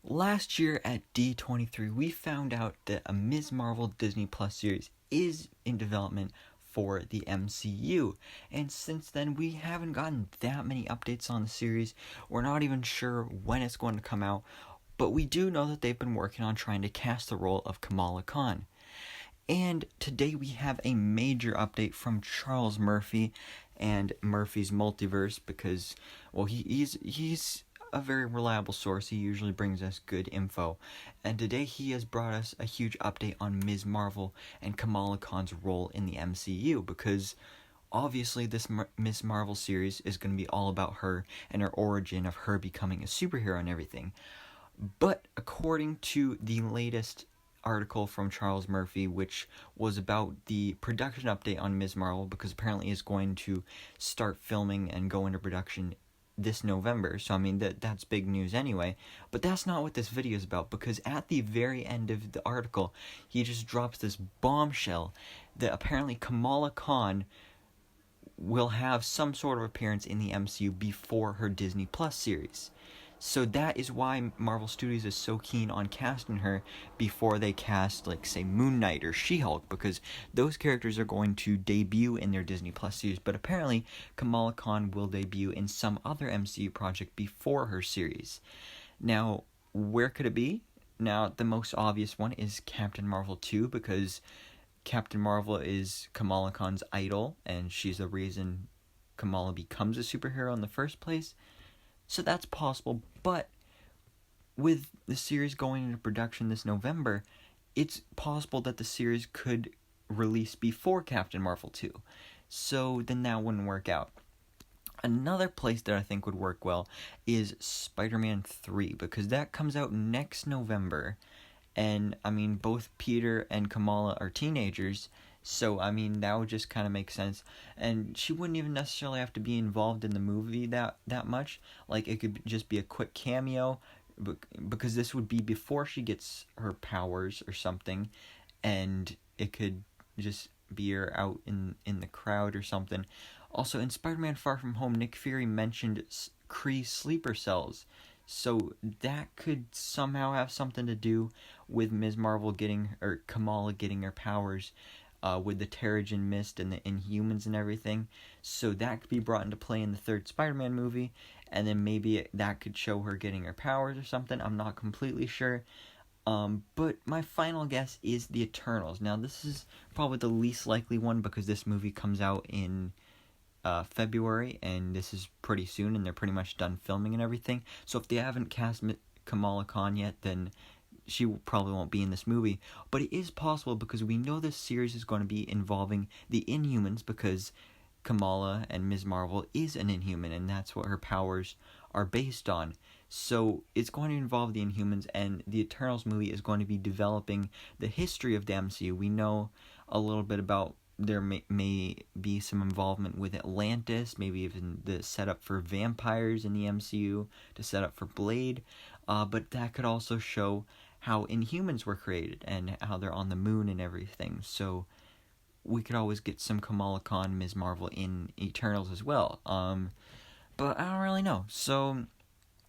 Last year at D23, we found out that a Ms. Marvel Disney Plus series is in development for the MCU. And since then, we haven't gotten that many updates on the series. We're not even sure when it's going to come out. But we do know that they've been working on trying to cast the role of Kamala Khan. And today we have a major update from Charles Murphy and Murphy's Multiverse because, well, he's a very reliable source. He usually brings us good info. And today he has brought us a huge update on Ms. Marvel and Kamala Khan's role in the MCU because obviously this Ms. Marvel series is going to be all about her and her origin of her becoming a superhero and everything. But according to the latest article from Charles Murphy, which was about the production update on Ms. Marvel, because apparently it's going to start filming and go into production this November. So I mean that's big news anyway. But that's not what this video is about, because at the very end of the article, he just drops this bombshell that apparently Kamala Khan will have some sort of appearance in the MCU before her Disney Plus series. So that is why Marvel Studios is so keen on casting her before they cast, like, say, Moon Knight or She-Hulk, because those characters are going to debut in their Disney Plus series. But apparently, Kamala Khan will debut in some other MCU project before her series. Now, where could it be? Now, the most obvious one is Captain Marvel 2, because Captain Marvel is Kamala Khan's idol, and she's the reason Kamala becomes a superhero in the first place. So that's possible, but with the series going into production this November, it's possible that the series could release before Captain Marvel 2. So then that wouldn't work out. Another place that I think would work well is Spider-Man 3, because that comes out next November. And, I mean, both Peter and Kamala are teenagers, so, I mean, that would just kind of make sense. And she wouldn't even necessarily have to be involved in the movie that much. Like, it could just be a quick cameo, because this would be before she gets her powers or something. And it could just be her out in the crowd or something. Also, in Spider-Man Far From Home, Nick Fury mentioned Kree sleeper cells. So that could somehow have something to do with Ms. Marvel or Kamala getting her powers with the Terrigen Mist and the Inhumans and everything. So that could be brought into play in the third Spider-Man movie, and then maybe that could show her getting her powers or something. I'm not completely sure. But my final guess is the Eternals. Now, this is probably the least likely one because this movie comes out in February, and this is pretty soon, and they're pretty much done filming and everything. So if they haven't cast Kamala Khan yet, then she probably won't be in this movie. But it is possible because we know this series is going to be involving the Inhumans, because Kamala and Ms. Marvel is an Inhuman, and that's what her powers are based on. So it's going to involve the Inhumans, and the Eternals movie is going to be developing the history of the MCU. We know a little bit about there may be some involvement with Atlantis, maybe even the setup for vampires in the MCU, to set up for Blade, but that could also show how Inhumans were created and how they're on the moon and everything. So we could always get some Kamala Khan, Ms. Marvel in Eternals as well. But I don't really know. So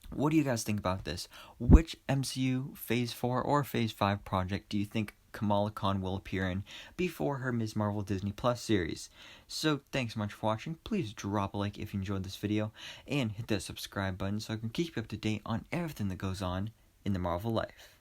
what do you guys think about this? Which MCU Phase 4 or Phase 5 project do you think Kamala Khan will appear in before her Ms. Marvel Disney Plus series? So thanks so much for watching. Please drop a like if you enjoyed this video, and hit that subscribe button so I can keep you up to date on everything that goes on in the Marvel life.